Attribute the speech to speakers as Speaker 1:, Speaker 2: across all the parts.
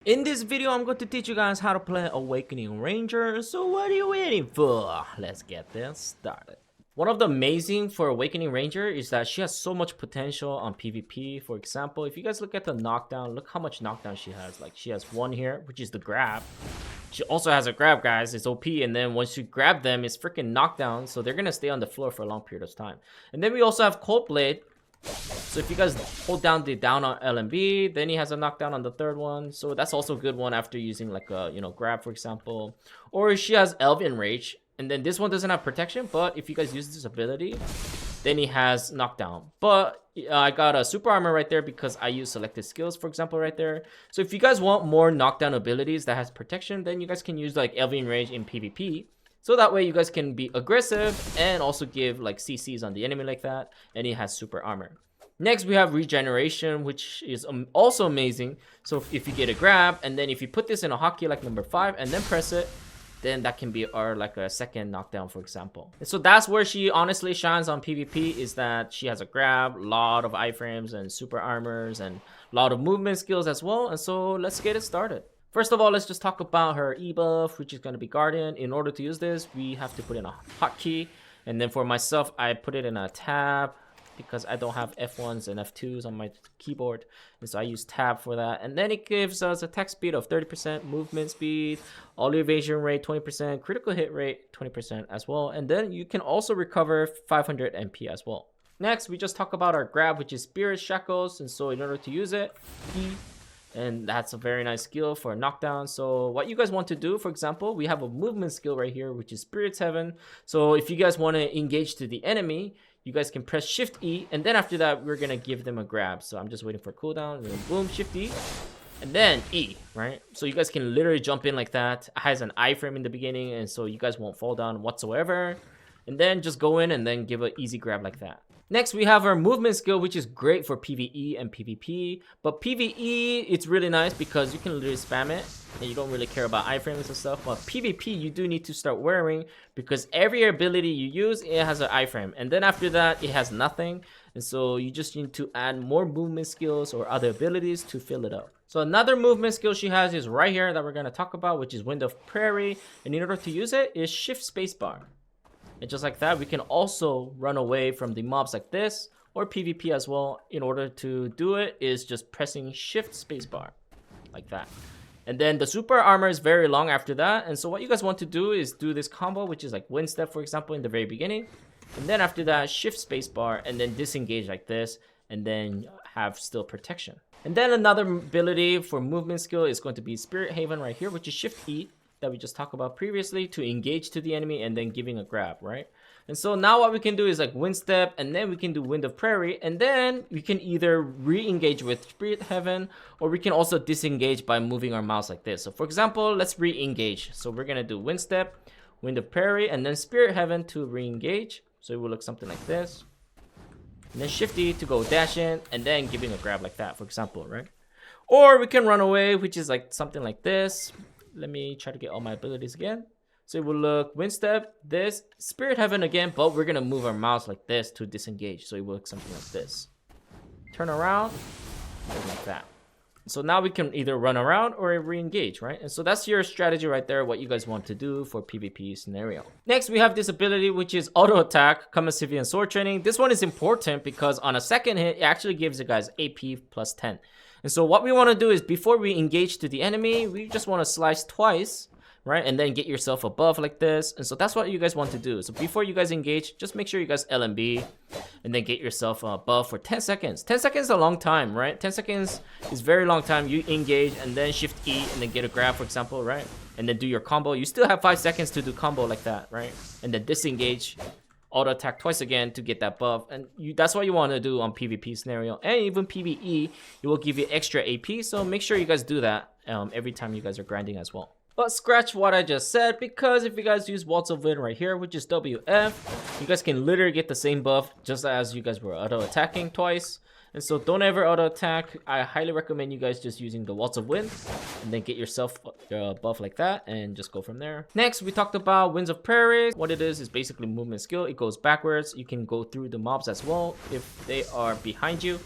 Speaker 1: In this video, I'm going to teach you guys how to play Awakening Ranger, so what are you waiting for? Let's get this started. One of the amazing for Awakening Ranger is that she has so much potential on PvP. For example, if you guys look at the knockdown, look how much knockdown she has. Like, she has one here, which is the grab. She also has a grab, guys. It's OP, and then once you grab them, it's freaking knockdown, so they're gonna stay on the floor for a long period of time. And then we also have Cold Blade. So if you guys hold down the down on LMB, then he has a knockdown on the third one. So that's also a good one after using like a, grab, for example. Or she has Elven Rage. And then this one doesn't have protection, but if you guys use this ability, then he has knockdown. But I got a super armor right there because I use selected skills, for example, right there. So if you guys want more knockdown abilities that has protection, then you guys can use like Elven Rage in PvP. So that way you guys can be aggressive and also give like CCs on the enemy like that. And he has super armor. Next, we have regeneration, which is also amazing. So if you get a grab, and then if you put this in a hotkey like number 5 and then press it, then that can be our like a second knockdown, for example. And so that's where she honestly shines on PvP, is that she has a grab, a lot of iframes and super armors, and a lot of movement skills as well. And so let's get it started. First of all, let's just talk about her E-buff, which is going to be Guardian. In order to use this, we have to put in a hotkey. And then for myself, I put it in a tab because I don't have F1s and F2s on my keyboard. And so I use tab for that. And then it gives us attack speed of 30%, movement speed, all evasion rate 20%, critical hit rate 20% as well. And then you can also recover 500 MP as well. Next, we just talk about our grab, which is Spirit Shackles. And so in order to use it, and that's a very nice skill for a knockdown. So what you guys want to do, for example, we have a movement skill right here, which is Spirit's Heaven. So if you guys want to engage to the enemy, you guys can press Shift E, and then after that, we're gonna give them a grab. So I'm just waiting for cooldown, and then boom, Shift E, and then E, right? So you guys can literally jump in like that. It has an iframe in the beginning, and so you guys won't fall down whatsoever. And then just go in and then give an easy grab like that. Next, we have our movement skill, which is great for PvE and PvP. But PvE, it's really nice because you can literally spam it and you don't really care about iframes and stuff. But PvP, you do need to start wearing because every ability you use, it has an iframe. And then after that, it has nothing. And so you just need to add more movement skills or other abilities to fill it up. So another movement skill she has is right here that we're going to talk about, which is Wind of Prairie. And in order to use it, is Shift Spacebar. And just like that, we can also run away from the mobs like this, or PvP as well. In order to do it is just pressing Shift Spacebar, like that. And then the super armor is very long after that. And so what you guys want to do is do this combo, which is like Wind Step, for example, in the very beginning. And then after that, Shift Spacebar, and then disengage like this, and then have still protection. And then another ability for movement skill is going to be Spirit Haven right here, which is Shift E, that we just talked about previously, to engage to the enemy and then giving a grab, right? And so now what we can do is like Wind Step, and then we can do Wind of Prairie, and then we can either re-engage with Spirit Heaven, or we can also disengage by moving our mouse like this. So for example, let's re-engage. So we're gonna do Wind Step, Wind of Prairie, and then Spirit Heaven to re-engage. So it will look something like this. And then Shift E to go dash in, and then giving a grab like that, for example, right? Or we can run away, which is like something like this. Let me try to get all my abilities again. So it will look Wind Step, this, Spirit Heaven again, but we're gonna move our mouse like this to disengage. So it will look something like this. Turn around, like that. So now we can either run around or re-engage, right? And so that's your strategy right there, what you guys want to do for PvP scenario. Next, we have this ability, which is Auto Attack, Civilian Sword Training. This one is important because on a second hit, it actually gives you guys AP plus 10. And so what we want to do is before we engage to the enemy, we just want to slice twice, right? And then get yourself a buff like this. And so that's what you guys want to do. So before you guys engage, just make sure you guys LMB and then get yourself a buff for 10 seconds. 10 seconds is a long time, right? 10 seconds is very long time. You engage and then Shift E and then get a grab, for example, right? And then do your combo. You still have 5 seconds to do combo like that, right? And then disengage, auto attack twice again to get that buff. And that's what you want to do on PvP scenario. And even PvE, it will give you extra AP. So make sure you guys do that every time you guys are grinding as well. But scratch what I just said, because if you guys use Waltz of Wind right here, which is WF, you guys can literally get the same buff just as you guys were auto attacking twice. And so don't ever auto attack. I highly recommend you guys just using the Waltz of Wind and then get yourself a buff like that and just go from there. Next, we talked about Winds of Prairie. What it is basically movement skill. It goes backwards. You can go through the mobs as well if they are behind you.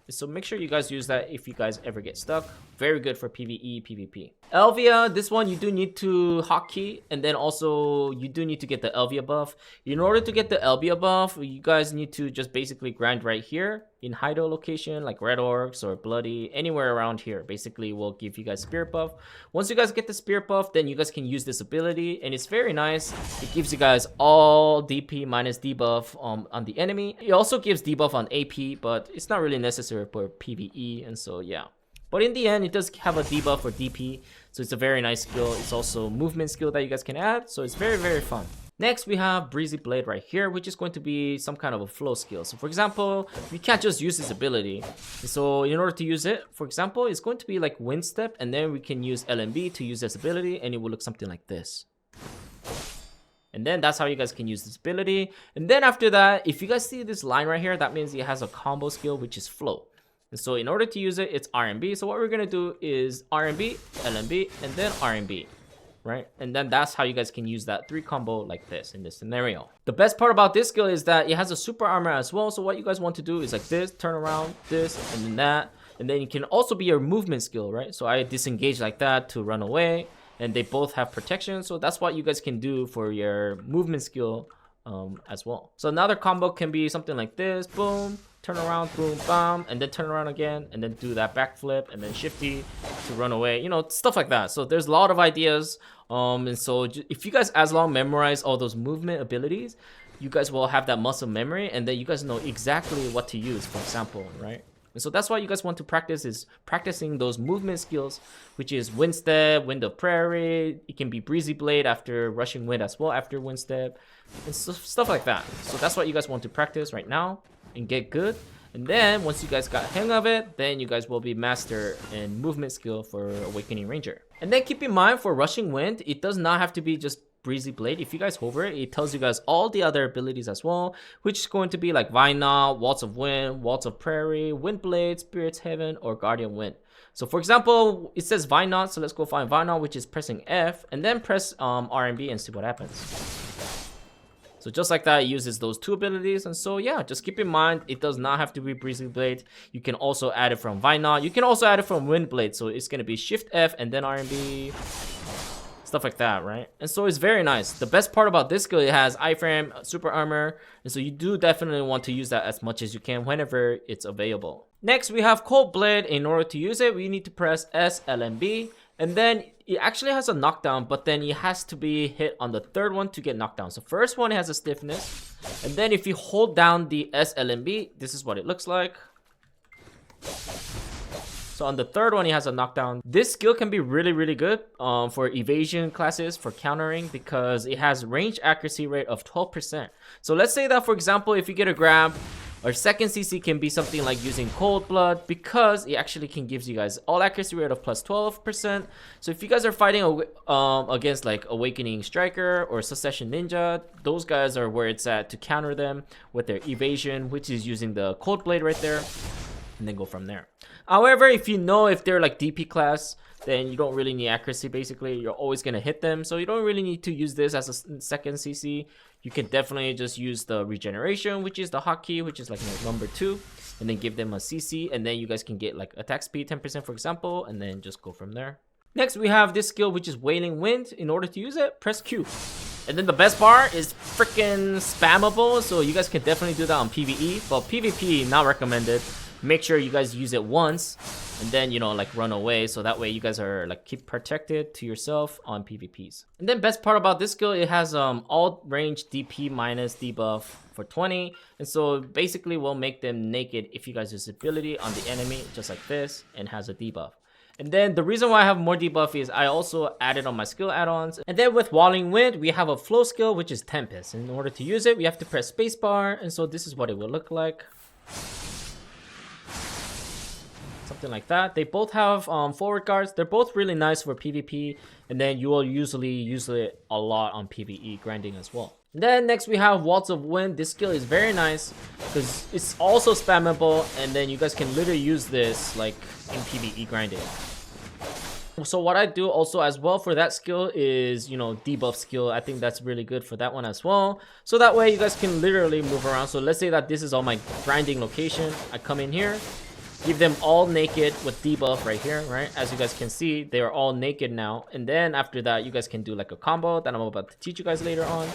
Speaker 1: So make sure you guys use that if you guys ever get stuck. Very good for PvE, PvP. Elvia, this one you do need to hotkey, and then also you do need to get the Elvia buff. In order to get the Elvia buff, you guys need to just basically grind right here in hideout location like Red Orcs or Bloody, anywhere around here. Basically will give you guys spirit buff. Once you guys get the spirit buff, then you guys can use this ability, and it's very nice. It gives you guys all DP minus debuff on the enemy. It also gives debuff on AP, but it's not really necessary for PvE, and so yeah. But in the end, it does have a debuff for DP, so it's a very nice skill. It's also movement skill that you guys can add, so it's very, very fun. Next, we have Breezy Blade right here, which is going to be some kind of a flow skill. So for example, you can't just use this ability. So in order to use it, for example, it's going to be like Wind Step, and then we can use LMB to use this ability, and it will look something like this. And then that's how you guys can use this ability. And then after that, if you guys see this line right here, that means it has a combo skill, which is flow. And so in order to use it, it's RMB. So what we're gonna do is RMB, LMB, and then RMB, right? And then that's how you guys can use that 3 combo like this in this scenario. The best part about this skill is that it has a super armor as well. So what you guys want to do is like this, turn around, this, and then that. And then it can also be your movement skill, right? So I disengage like that to run away. And they both have protection, so that's what you guys can do for your movement skill as well. So another combo can be something like this, boom, turn around, boom, bam, and then turn around again, and then do that backflip, and then shifty to run away, you know, stuff like that. So there's a lot of ideas, and so if you guys as long memorize all those movement abilities, you guys will have that muscle memory, and then you guys know exactly what to use, for example, right? And so that's why you guys want to practice, is practicing those movement skills, which is Wind Step, Wind of Prairie. It can be Breezy Blade after Rushing Wind as well after Wind Step, and stuff like that. So that's what you guys want to practice right now and get good. And then once you guys got hang of it, then you guys will be master in movement skill for Awakening Ranger. And then keep in mind for Rushing Wind, it does not have to be just Breezy Blade. If you guys hover it, it tells you guys all the other abilities as well, which is going to be like Vine Knot, Waltz of Wind, Waltz of Prairie, Wind Blade, Spirit's Heaven, or Guardian Wind. So for example, it says Vine Knot, so let's go find Vine Knot, which is pressing F, and then press RMB and see what happens. So just like that, it uses those 2 abilities. And so yeah, just keep in mind, it does not have to be Breezy Blade. You can also add it from Vine Knot. You can also add it from Wind Blade. So it's going to be Shift F and then RMB. Stuff like that, right? And so it's very nice. The best part about this skill, it has iframe, super armor, and so you do definitely want to use that as much as you can whenever it's available. Next, we have Cold Blade. In order to use it, we need to press SLMB, and then it actually has a knockdown, but then it has to be hit on the 3rd one to get knocked down. So first one has a stiffness, and then if you hold down the SLMB, this is what it looks like. So on the 3rd one, he has a knockdown. This skill can be really, really good for evasion classes, for countering, because it has range accuracy rate of 12%. So let's say that, for example, if you get a grab, our 2nd CC can be something like using Cold Blood, because it actually can give you guys all accuracy rate of plus 12%. So if you guys are fighting against like Awakening Striker or Succession Ninja, those guys are where it's at to counter them with their evasion, which is using the Cold Blade right there, and then go from there. However, if you know if they're like DP class, then you don't really need accuracy. Basically, you're always going to hit them, so you don't really need to use this as a 2nd CC. You can definitely just use the regeneration, which is the hotkey, which is like number 2, and then give them a CC, and then you guys can get like attack speed 10%, for example, and then just go from there. Next, we have this skill, which is Wailing Wind. In order to use it, press Q. And then the best part is freaking spammable, so you guys can definitely do that on PvE, but PvP, not recommended. Make sure you guys use it once and then, you know, like run away, so that way you guys are like keep protected to yourself on PvPs. And then best part about this skill, it has all range DP minus debuff for 20, and so basically will make them naked if you guys use ability on the enemy just like this, and has a debuff. And then the reason why I have more debuff is I also added on my skill add-ons. And then with Walling Wind, we have a flow skill, which is Tempest. In order to use it, we have to press spacebar, and so this is what it will look like. Something like that. They both have forward guards. They're both really nice for PvP, and then you will usually use it a lot on PvE grinding as well. And then next we have Waltz of Wind. This skill is very nice because it's also spammable, and then you guys can literally use this like in PvE grinding. So what I do also as well for that skill is, you know, debuff skill. I think that's really good for that one as well. So that way you guys can literally move around. So let's say that this is all my grinding location. I come in here, give them all naked with debuff right here, right? As you guys can see, they are all naked now. And then after that, you guys can do like a combo that I'm about to teach you guys later on.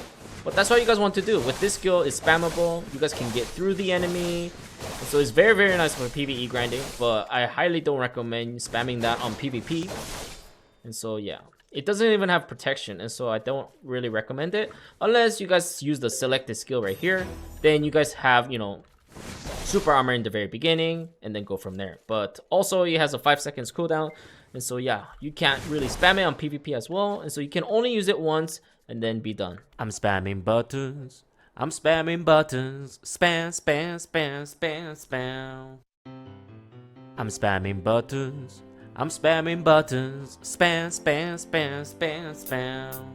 Speaker 1: But that's what you guys want to do. With this skill, it's spammable. You guys can get through the enemy. And so it's very, very nice for PvE grinding. But I highly don't recommend spamming that on PvP. And so yeah, it doesn't even have protection, and so I don't really recommend it unless you guys use the selected skill right here. Then you guys have, you know, super armor in the very beginning and then go from there. But also it has a 5 seconds cooldown, and so yeah, you can't really spam it on PvP as well, and so you can only use it once and then be done. I'm spamming buttons, I'm spamming buttons, spam, spam, spam, spam, spam. I'm spamming buttons, I'm spamming buttons, spam, spam, spam, spam, spam.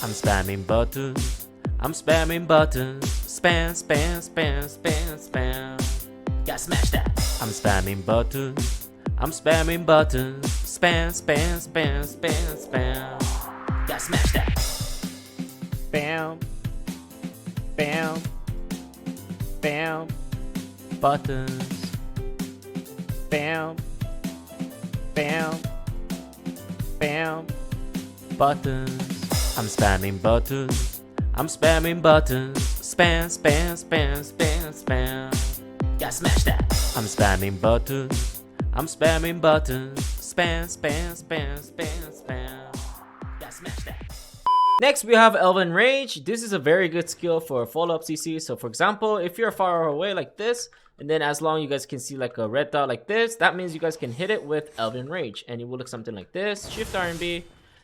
Speaker 1: I'm spamming buttons, I'm spamming buttons, spam, spam, spam, spam, spam. Gotta smash that. I'm spamming buttons, I'm spamming buttons, spam, spam, spam, spam, spam. Gotta smash that. Bam, bam, bam, buttons, bam. Bam, bam, buttons. I'm spamming buttons, I'm spamming buttons, spam, spam, spam, spam, spam. Gotta smash that. I'm spamming buttons, I'm spamming buttons, spam, spam, spam, spam, spam. Gotta smash that. Next, we have Elven Rage. This is a very good skill for follow-up CC. So for example, if you're far away like this, and then as long you guys can see like a red dot like this, that means you guys can hit it with Elven Rage. And it will look something like this, Shift+RMB,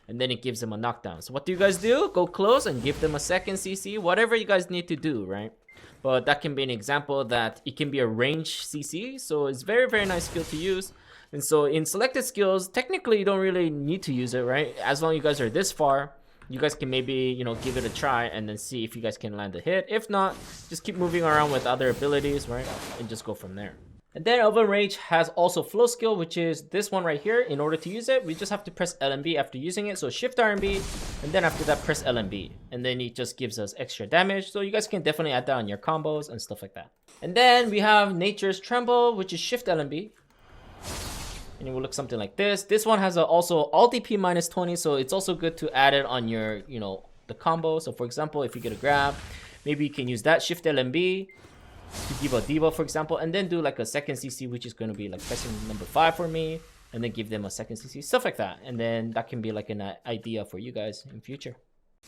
Speaker 1: and then it gives them a knockdown. So what do you guys do? Go close and give them a second CC, whatever you guys need to do, right? But that can be an example that it can be a range CC. So it's very, very nice skill to use. And so in selected skills, technically you don't really need to use it, right? As long as you guys are this far, you guys can maybe, you know, give it a try and then see if you guys can land a hit. If not, just keep moving around with other abilities, right? And just go from there. And then Elven Rage has also flow skill, which is this one right here. In order to use it, we just have to press LMB after using it. So Shift+RMB, and then after that, press LMB. And then it just gives us extra damage. So you guys can definitely add that on your combos and stuff like that. And then we have Nature's Tremble, which is Shift+LMB. And it will look something like this. This one has also all DP minus 20, so it's also good to add it on your, you know, the combo. So for example, if you get a grab, maybe you can use that Shift+LMB to give a debuff, for example, and then do like a second CC, which is going to be like pressing number 5 for me, and then give them a second CC, stuff like that. And then that can be like an idea for you guys in future.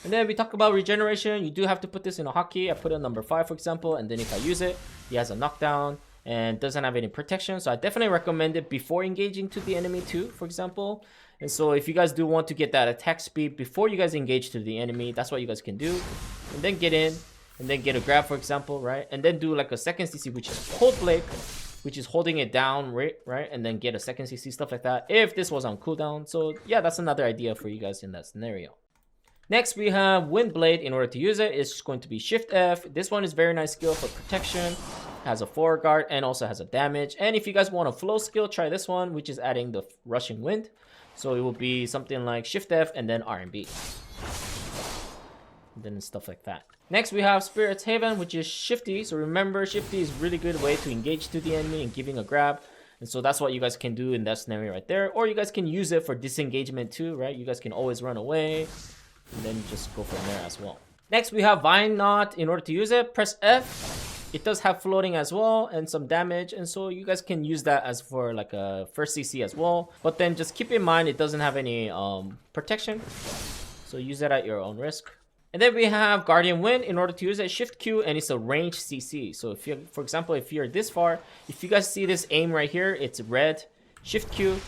Speaker 1: And then we talk about regeneration. You do have to put this in a hotkey. I put it on number 5, for example, and then if I use it, he has a knockdown and doesn't have any protection, so I definitely recommend it before engaging to the enemy too, for example. And so if you guys do want to get that attack speed before you guys engage to the enemy, that's what you guys can do. And then get in and then get a grab, for example, right? And then do like a second CC, which is Cold Blake, which is holding it down, right? And then get a second CC, stuff like that, if this was on cooldown. So yeah, that's another idea for you guys in that scenario. Next, we have Windblade. In order to use it, it's just going to be Shift F. This one is very nice skill for protection, has a forward guard, and also has a damage. And if you guys want a flow skill, try this one, which is adding the rushing wind. So it will be something like Shift F and then RMB. And then stuff like that. Next, we have Spirit's Haven, which is Shifty. So remember, Shifty is a really good way to engage to the enemy and giving a grab. And so that's what you guys can do in that scenario right there. Or you guys can use it for disengagement too, right? You guys can always run away and then just go from there as well. Next, we have Vine Knot. In order to use it, press F. It does have floating as well and some damage, and so you guys can use that as for like a first CC as well. But then just keep in mind it doesn't have any protection, so use that at your own risk. And then we have Guardian Wind. In order to use it, Shift Q, and it's a range CC. So if you, for example, if you're this far, if you guys see this aim right here, it's red. Shift Q,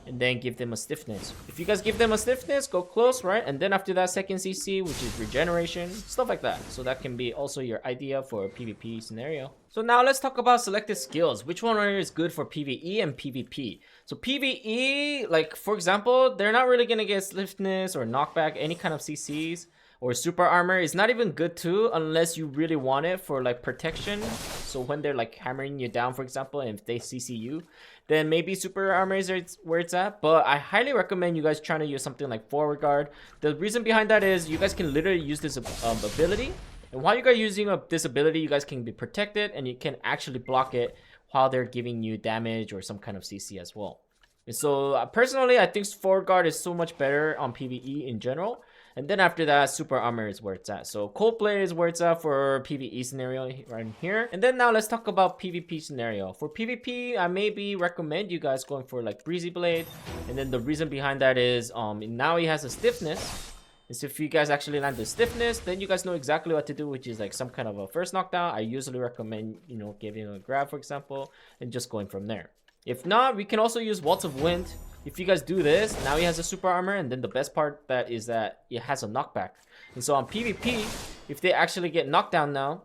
Speaker 1: and then give them a stiffness. If you guys give them a stiffness, go close, right? And then after that, second CC, which is regeneration, stuff like that. So that can be also your idea for a PvP scenario. So now let's talk about selected skills. Which one is good for PvE and PvP? So PvE, like for example, they're not really gonna get stiffness or knockback, any kind of CCs. Or super armor is not even good too, unless you really want it for like protection. So when they're like hammering you down, for example, and if they CC you, then maybe super armor is where it's at. But I highly recommend you guys trying to use something like forward guard. The reason behind that is you guys can literally use this ability, and while you guys using this ability, you guys can be protected and you can actually block it while they're giving you damage or some kind of CC as well. And so personally, I think forward guard is so much better on PvE in general. And then after that, super armor is where it's at. So cold plate is where it's at for PvE scenario right here. And then now let's talk about PvP scenario. For PvP, I maybe recommend you guys going for like breezy blade. And then the reason behind that is now he has a stiffness. And so if you guys actually land the stiffness, then you guys know exactly what to do, which is like some kind of a first knockdown. I usually recommend, you know, giving a grab, for example, and just going from there. If not, we can also use Waltz of Wind. If you guys do this, now he has a super armor, and then the best part that is that it has a knockback. And so on PvP, if they actually get knocked down now,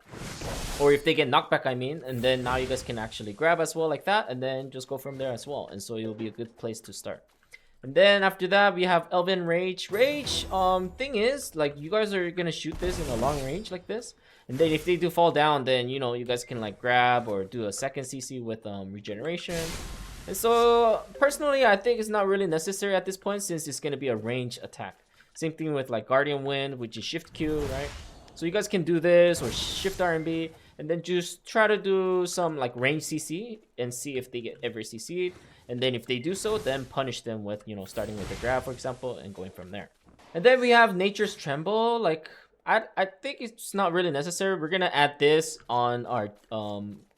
Speaker 1: or if they get knocked back, I mean, and then now you guys can actually grab as well like that, and then just go from there as well. And so it'll be a good place to start. And then after that, we have Elven Rage. Thing is, like, you guys are gonna shoot this in a long range like this. And then if they do fall down, then, you know, you guys can like grab or do a second CC with regeneration. And so personally, I think it's not really necessary at this point since it's going to be a range attack. Same thing with like Guardian Wind, which is Shift Q, right? So you guys can do this or Shift+RMB and then just try to do some like range CC and see if they get ever CC'd. And then if they do so, then punish them with, you know, starting with the grab, for example, and going from there. And then we have Nature's Tremble. Like, I think it's not really necessary. We're gonna add this on our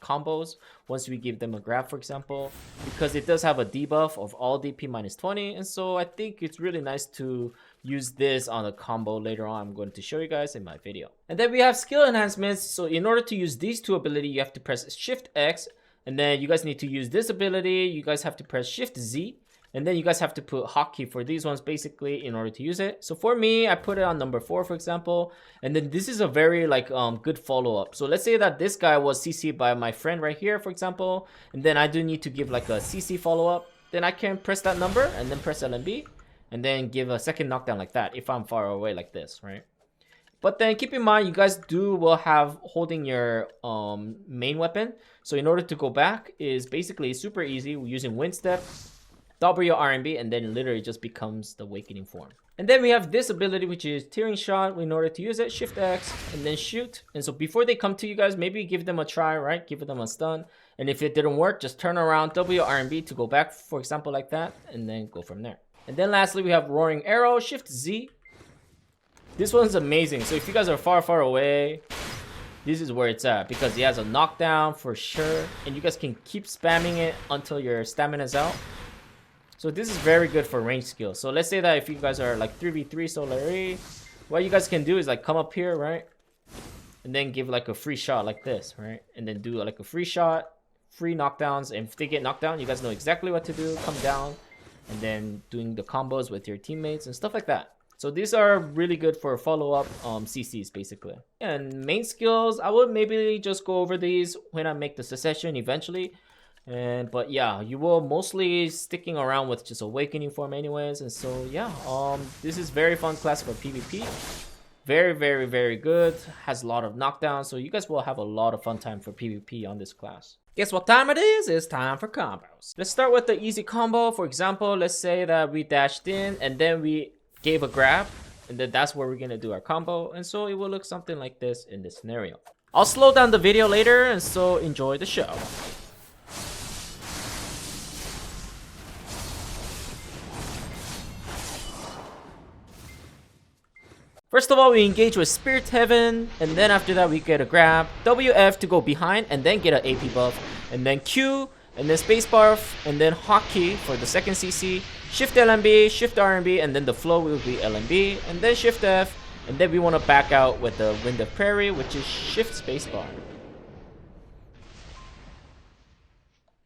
Speaker 1: combos once we give them a grab, for example, because it does have a debuff of all DP minus 20, and so I think it's really nice to use this on a combo later on. I'm going to show you guys in my video. And then we have skill enhancements. So in order to use these two ability, you have to press Shift X, and then you guys need to use this ability. You guys have to press Shift Z. And then you guys have to put hotkey for these ones basically in order to use it. So for me, I put it on number 4, for example. And then this is a very like good follow-up. So let's say that this guy was CC'd by my friend right here, for example. And then I do need to give like a CC follow-up. Then I can press that number and then press LMB. And then give a second knockdown like that if I'm far away like this, right? But then keep in mind, you guys will have holding your main weapon. So in order to go back is basically super easy using Wind Step, W+RMB, and then literally just becomes the awakening form. And then we have this ability, which is Tearing Shot. In order to use it, Shift X and then shoot. And so before they come to you guys, maybe give them a try, right? Give them a stun. And if it didn't work, just turn around W+RMB to go back, for example, like that, and then go from there. And then lastly, we have Roaring Arrow, Shift Z. This one's amazing. So if you guys are far away, this is where it's at because it has a knockdown for sure. And you guys can keep spamming it until your stamina is out. So this is very good for range skills. So let's say that if you guys are like 3v3 Solari, what you guys can do is like come up here, right? And then give like a free shot like this, right? And then do like a free shot, free knockdowns. And if they get knocked down, you guys know exactly what to do. Come down and then doing the combos with your teammates and stuff like that. So these are really good for follow-up CCs basically. And main skills, I would maybe just go over these when I make the secession eventually. But yeah, you will mostly sticking around with just awakening form anyways. And so yeah, this is very fun class for PvP. Very good. Has a lot of knockdowns, so you guys will have a lot of fun time for PvP on this class. Guess what time it is? It's time for combos. Let's start with the easy combo. For example, let's say that we dashed in and then we gave a grab, and then that's where we're gonna do our combo. And so it will look something like this in this scenario. I'll slow down the video later, and so enjoy the show. First of all, we engage with Spirit Heaven, and then after that we get a grab, WF to go behind and then get an AP buff, and then Q, and then spacebar, and then hotkey for the second CC, Shift+LMB, Shift+RMB, and then the flow will be LMB, and then Shift F, and then we want to back out with the Wind of Prairie, which is Shift spacebar.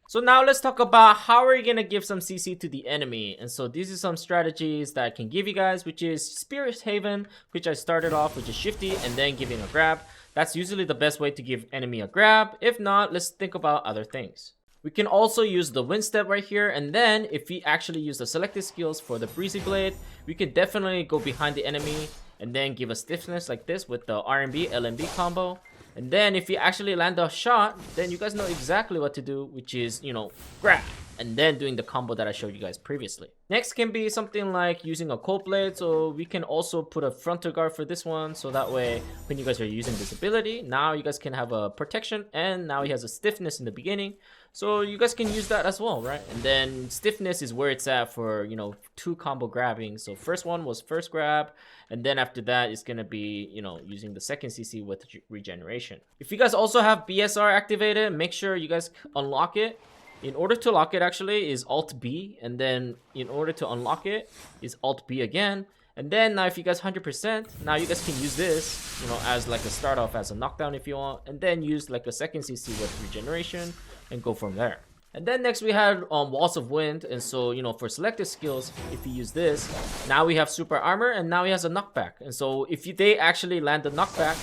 Speaker 1: So now let's talk about how are you going to give some CC to the enemy. And so these are some strategies that I can give you guys, which is Spirit Haven, which I started off, which is Shifty, and then giving a grab. That's usually the best way to give enemy a grab. If not, let's think about other things. We can also use the Wind Step right here, and then if we actually use the selected skills for the Breezy Blade, we can definitely go behind the enemy and then give a stiffness like this with the RMB, LMB combo. And then if you actually land a shot, then you guys know exactly what to do, which is, you know, grab. and then doing the combo that I showed you guys previously. Next can be something like using a cold blade, so we can also put a frontal guard for this one, so that way when you guys are using this ability, now you guys can have a protection, and now he has a stiffness in the beginning, so you guys can use that as well, right? And then stiffness is where it's at for, you know, 2 combo grabbing. So first one was first grab, and then after that it's gonna be, you know, using the second CC with regeneration. If you guys also have BSR activated, make sure you guys unlock it. In order to lock it actually is Alt B, and then in order to unlock it is Alt B again. And then now if you guys 100%, now you guys can use this, you know, as like a start off as a knockdown if you want, and then use like a second CC with regeneration and go from there. And then next we had Walls of Wind, and so, you know, for selected skills, if you use this, now we have super armor, and now he has a knockback. And so if they actually land the knockback,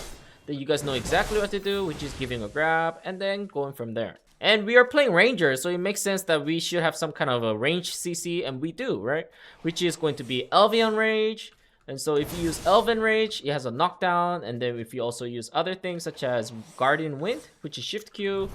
Speaker 1: then you guys know exactly what to do, which is giving a grab and then going from there. And we are playing Ranger, so it makes sense that we should have some kind of a range CC, and we do, right? Which is going to be Elvian Rage. And so if you use Elven Rage, it has a knockdown. And then if you also use other things such as Guardian Wind, which is Shift Q,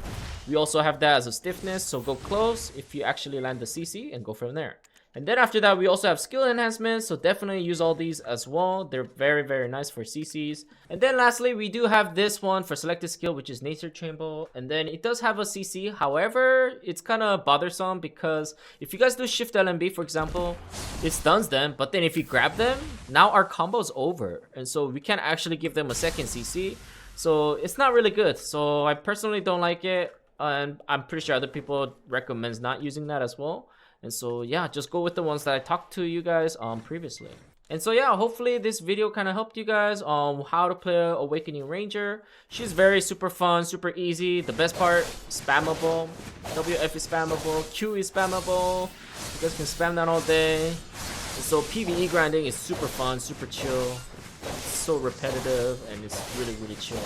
Speaker 1: we also have that as a stiffness, so go close if you actually land the CC and go from there. And then after that, we also have skill enhancements, so definitely use all these as well. They're very, very nice for CCs. And then lastly, we do have this one for selected skill, which is Nature Chamber. And then it does have a CC. However, it's kind of bothersome because if you guys do Shift+LMB, for example, it stuns them. But then if you grab them, now our combo's over. And so we can't actually give them a second CC. So it's not really good. So I personally don't like it. And I'm pretty sure other people recommends not using that as well. And so yeah, just go with the ones that I talked to you guys previously. And so yeah, hopefully this video kind of helped you guys on how to play Awakening Ranger. She's very super fun, super easy. The best part, spammable. WF is spammable, Q is spammable. You guys can spam that all day. And so PvE grinding is super fun, super chill. It's so repetitive and it's really, really chill.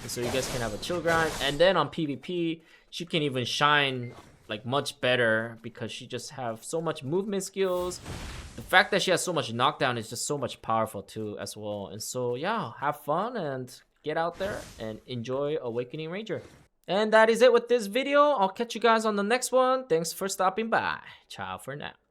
Speaker 1: And so you guys can have a chill grind. And then on PvP, she can even shine like much better because she just have so much movement skills. The fact that she has so much knockdown is just so much powerful too as well. And so yeah, have fun and get out there and enjoy Awakening Ranger. And that is it with this video. I'll catch you guys on the next one. Thanks for stopping by. Ciao for now.